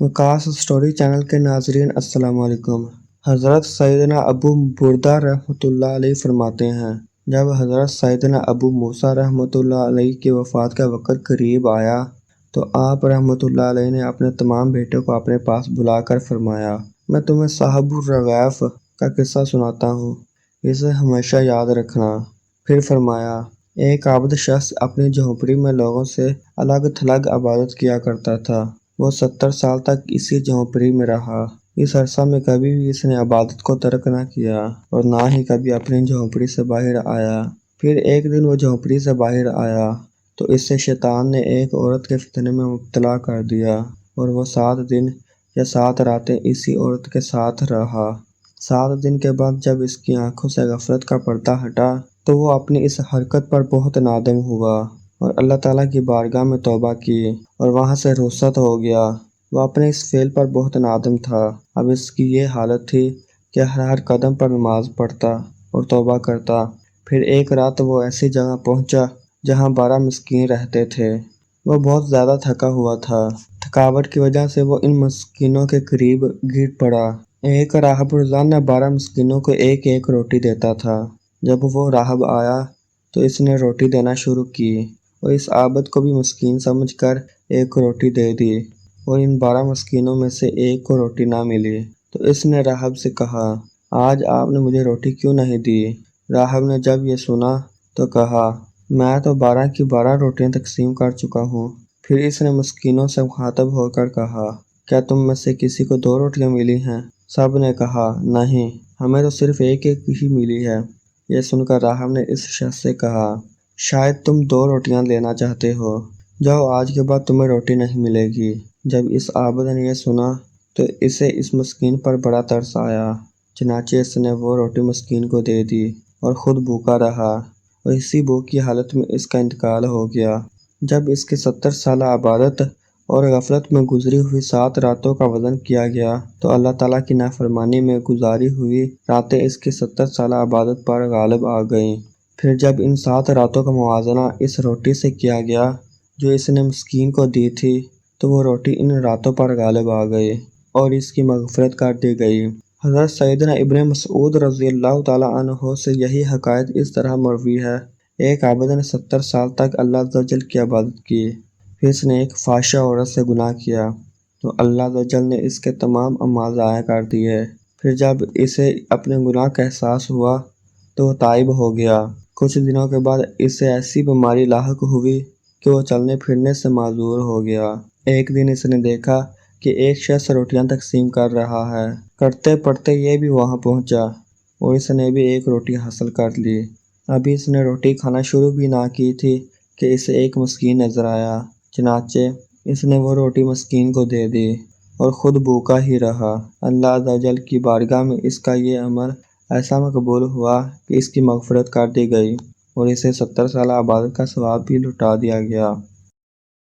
وقاص story channel کے ناظرین السلام علیکم۔ حضرت سیدنا ابو بردہ رحمۃ اللہ علیہ فرماتے ہیں، جب حضرت سیدنا ابو موسیٰ رحمۃ اللہ علیہ کی وفات کا وقت قریب آیا تو آپ رحمۃ اللہ علیہ نے اپنے تمام بیٹوں کو اپنے پاس بلا کر فرمایا، میں تمہیں صاحب الرغائف کا قصہ سناتا ہوں، اسے ہمیشہ یاد رکھنا۔ پھر فرمایا، ایک عابد شخص اپنی جھونپڑی میں لوگوں سے الگ تھلگ عبادت کیا کرتا تھا۔ وہ 70 سال تک اسی جھونپڑی میں رہا۔ اس عرصہ میں کبھی بھی اس نے عبادت کو ترک نہ کیا اور نہ ہی کبھی اپنی جھونپڑی سے باہر آیا۔ پھر ایک دن وہ جھونپڑی سے باہر آیا تو اس سے شیطان نے ایک عورت کے فتنے میں مبتلا کر دیا اور وہ 7 دن یا 7 راتیں اسی عورت کے ساتھ رہا۔ 7 دن کے بعد جب اس کی آنکھوں سے غفلت کا پردہ ہٹا تو وہ اپنی اس حرکت پر بہت نادم ہوا اور اللہ تعالیٰ کی بارگاہ میں توبہ کی اور وہاں سے رخصت ہو گیا۔ وہ اپنے اس فعل پر بہت نادم تھا۔ اب اس کی یہ حالت تھی کہ ہر قدم پر نماز پڑھتا اور توبہ کرتا۔ پھر ایک رات وہ ایسی جگہ پہنچا جہاں 12 مسکین رہتے تھے۔ وہ بہت زیادہ تھکا ہوا تھا۔ تھکاوٹ کی وجہ سے وہ ان مسکینوں کے قریب گر پڑا۔ ایک راہب روزانہ 12 مسکینوں کو ایک ایک روٹی دیتا تھا۔ جب وہ راہب آیا تو اس نے روٹی دینا شروع کی اور اس عابد کو بھی مسکین سمجھ کر ایک روٹی دے دی اور ان 12 مسکینوں میں سے ایک کو روٹی نہ ملی تو اس نے راہب سے کہا، آج آپ نے مجھے روٹی کیوں نہیں دی؟ راہب نے جب یہ سنا تو کہا، میں تو 12 کی 12 روٹیاں تقسیم کر چکا ہوں۔ پھر اس نے مسکینوں سے مخاطب ہو کر کہا، کیا تم میں سے کسی کو 2 روٹیاں ملی ہیں؟ سب نے کہا، نہیں، ہمیں تو صرف ایک ہی ملی ہے۔ یہ سن کر راہب نے اس شخص سے کہا، شاید تم 2 روٹیاں لینا چاہتے ہو، جاؤ، آج کے بعد تمہیں روٹی نہیں ملے گی۔ جب اس عابد نے یہ سنا تو اسے اس مسکین پر بڑا ترس آیا، چنانچہ اس نے وہ روٹی مسکین کو دے دی اور خود بھوکا رہا اور اسی بھوک کی حالت میں اس کا انتقال ہو گیا۔ جب اس کی 70 سالہ عبادت اور غفلت میں گزری ہوئی 7 راتوں کا وزن کیا گیا تو اللہ تعالیٰ کی نافرمانی میں گزاری ہوئی راتیں اس کی 70 سالہ عبادت پر غالب آ گئیں۔ پھر جب ان 7 راتوں کا موازنہ اس روٹی سے کیا گیا جو اس نے مسکین کو دی تھی تو وہ روٹی ان راتوں پر غالب آ گئی اور اس کی مغفرت کر دی گئی۔ حضرت سیدنا ابن مسعود رضی اللہ تعالیٰ عنہ سے یہی حکایت اس طرح مروی ہے، ایک عابد نے 70 سال تک اللہ عز و جل کی عبادت کی، پھر اس نے ایک فاحشہ عورت سے گناہ کیا تو اللہ عز و جل نے اس کے تمام اعمال ضائع کر دیے۔ پھر جب اسے اپنے گناہ کا احساس ہوا تو وہ تائب ہو گیا۔ کچھ دنوں کے بعد اسے ایسی بیماری لاحق ہوئی کہ وہ چلنے پھرنے سے معذور ہو گیا۔ ایک دن اس نے دیکھا کہ ایک شخص روٹیاں تقسیم کر رہا ہے۔ کرتے پڑھتے یہ بھی وہاں پہنچا اور اس نے بھی ایک روٹی حاصل کر لی۔ ابھی اس نے روٹی کھانا شروع بھی نہ کی تھی کہ اسے ایک مسکین نظر آیا، چنانچہ اس نے وہ روٹی مسکین کو دے دی اور خود بھوکا ہی رہا۔ اللہ عز و جل کی بارگاہ میں اس کا یہ عمل ایسا مقبول ہوا کہ اس کی مغفرت کر دی گئی اور اسے 70 سالہ عبادت کا ثواب بھی لوٹا دیا گیا۔